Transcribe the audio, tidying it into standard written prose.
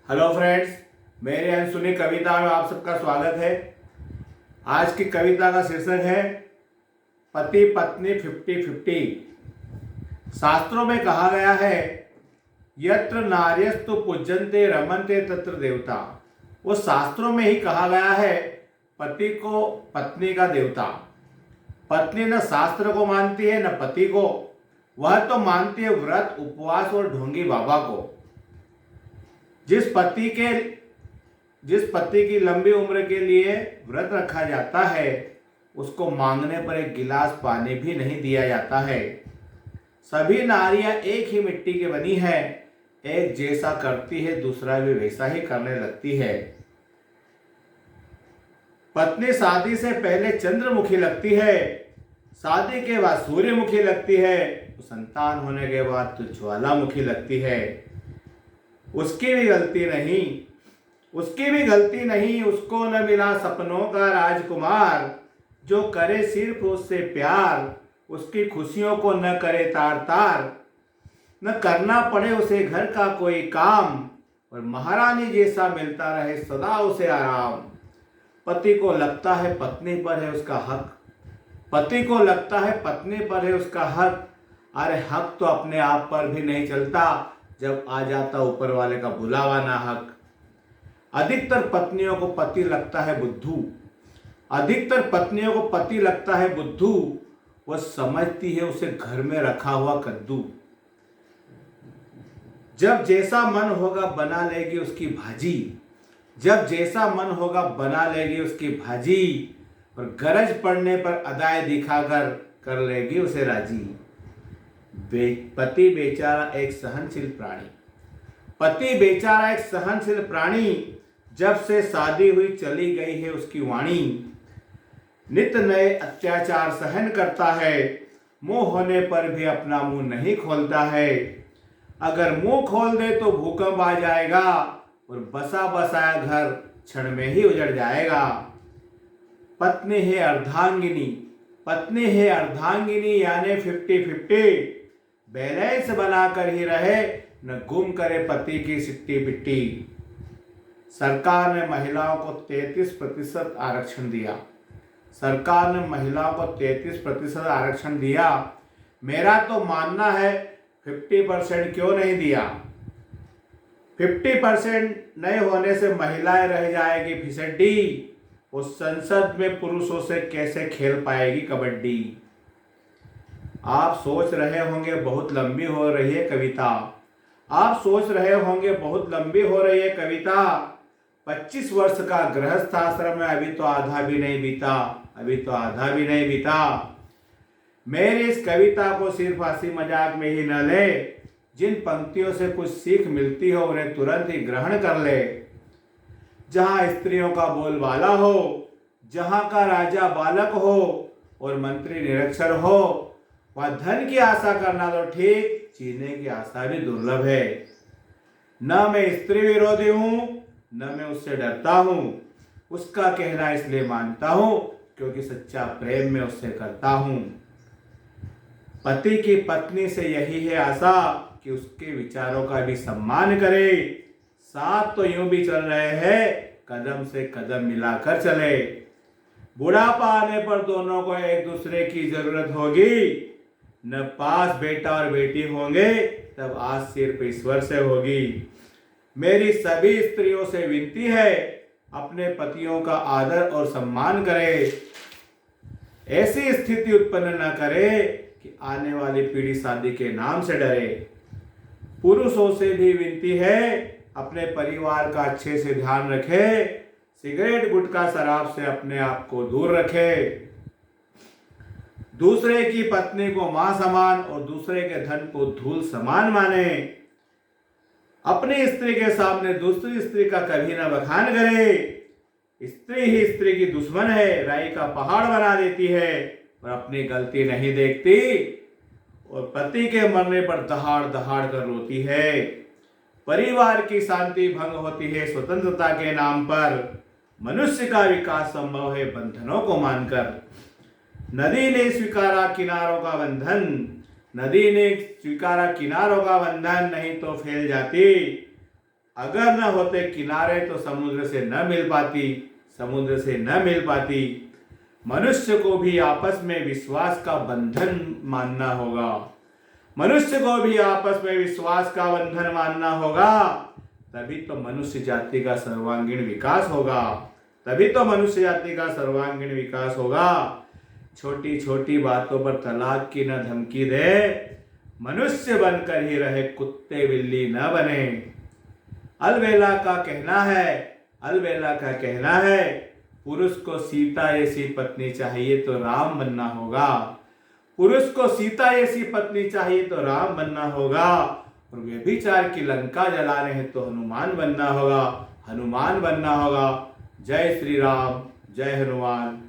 Hello friends, मेरे अनसुनी कविता में आप सबका स्वागत है। आज की कविता का शीर्षक है पति पत्नी 50-50। शास्त्रों में कहा गया है यत्र नार्यस्तु पूज्यन्ते रमन्ते तत्र देवता। वो शास्त्रों में ही कहा गया है पति को पत्नी का देवता। पत्नी न शास्त्र को मानती है न पति को, वह तो मानती है व्रत उपवास और ढोंगी बाबा को। जिस पति की लंबी उम्र के लिए व्रत रखा जाता है उसको मांगने पर एक गिलास पानी भी नहीं दिया जाता है। सभी नारियां एक ही मिट्टी की बनी है, एक जैसा करती है दूसरा भी वैसा ही करने लगती है। पत्नी शादी से पहले चंद्रमुखी लगती है, शादी के बाद सूर्यमुखी लगती है, संतान होने के बाद तो ज्वालामुखी लगती है। उसकी भी गलती नहीं, उसको न मिला सपनों का राजकुमार जो करे सिर्फ उससे प्यार, उसकी खुशियों को न करे तार तार, न करना पड़े उसे घर का कोई काम और महारानी जैसा मिलता रहे सदा उसे आराम। पति को लगता है पत्नी पर है उसका हक, अरे हक तो अपने आप पर भी नहीं चलता जब आ जाता ऊपर वाले का बुलावा ना हक। अधिकतर पत्नियों को पति लगता है बुद्धू, वह समझती है उसे घर में रखा हुआ कद्दू। जब जैसा मन होगा बना लेगी उसकी भाजी, और गरज पड़ने पर अदाएं दिखाकर कर लेगी उसे राजी। पति बेचारा एक सहनशील प्राणी, जब से शादी हुई चली गई है उसकी वाणी। नित नए अत्याचार सहन करता है, मुंह होने पर भी अपना मुंह नहीं खोलता है। अगर मुंह खोल दे तो भूकंप आ जाएगा और बसा बसाया घर क्षण में ही उजड़ जाएगा। पत्नी है अर्धांगिनी यानी 50-50। बैलेंस बनाकर ही रहे, न गुम करे पति की सिट्टी बिट्टी। सरकार ने महिलाओं को 33% आरक्षण दिया। मेरा तो मानना है 50% क्यों नहीं दिया। 50% नहीं होने से महिलाएं रह जाएगी फिसड्डी, उस संसद में पुरुषों से कैसे खेल पाएगी कबड्डी। आप सोच रहे होंगे बहुत लंबी हो रही है कविता। 25 वर्ष का गृहस्थ आश्रम में अभी तो आधा भी नहीं बीता। मेरी इस कविता को सिर्फ हंसी मजाक में ही न ले, जिन पंक्तियों से कुछ सीख मिलती हो उन्हें तुरंत ही ग्रहण कर ले। जहां स्त्रियों का बोलबाला हो, जहां का राजा बालक हो और मंत्री निरक्षर हो, वह धन की आशा करना तो ठीक, जीने की आशा भी दुर्लभ है। न मैं स्त्री विरोधी हूं, न मैं उससे डरता हूं, उसका कहना इसलिए मानता हूं क्योंकि सच्चा प्रेम में उससे करता हूं। पति की पत्नी से यही है आशा कि उसके विचारों का भी सम्मान करे। साथ तो यूं भी चल रहे हैं, कदम से कदम मिलाकर चले। बुढ़ापा आने पर दोनों को एक दूसरे की जरूरत होगी, न पास बेटा और बेटी होंगे तब आज सिर्फ ईश्वर से होगी। मेरी सभी स्त्रियों से विनती है अपने पतियों का आदर और सम्मान करे। ऐसी स्थिति उत्पन्न न करे कि आने वाली पीढ़ी शादी के नाम से डरे। पुरुषों से भी विनती है अपने परिवार का अच्छे से ध्यान रखे, सिगरेट गुटखा शराब से अपने आप को दूर रखे। दूसरे की पत्नी को मां समान और दूसरे के धन को धूल समान माने। अपनी स्त्री के सामने दूसरी स्त्री का कभी न बखान करे। स्त्री ही स्त्री की दुश्मन है, राई का पहाड़ बना देती है और अपनी गलती नहीं देखती और पति के मरने पर दहाड़ दहाड़ कर रोती है। परिवार की शांति भंग होती है स्वतंत्रता के नाम पर। मनुष्य का विकास संभव है बंधनों को मानकर। नदी ने स्वीकारा किनारों का बंधन, नहीं तो फैल जाती। अगर न होते किनारे तो समुद्र से न मिल पाती, समुद्र से न मिल पाती। मनुष्य को भी आपस में विश्वास का बंधन मानना होगा, मनुष्य को भी आपस में विश्वास का बंधन मानना होगा। तभी तो मनुष्य जाति का सर्वांगीण विकास होगा, तभी तो मनुष्य जाति का सर्वांगीण विकास होगा। छोटी छोटी बातों पर तलाक की न धमकी दे, मनुष्य बनकर ही रहे, कुत्ते बिल्ली न बने। अलबेला का कहना है, अलबेला का कहना है, पुरुष को सीता ऐसी पत्नी चाहिए तो राम बनना होगा, पुरुष को सीता ऐसी पत्नी चाहिए तो राम बनना होगा। और व्यभिचार की लंका जलाने हैं तो हनुमान बनना होगा, हनुमान बनना होगा। जय श्री राम, जय हनुमान।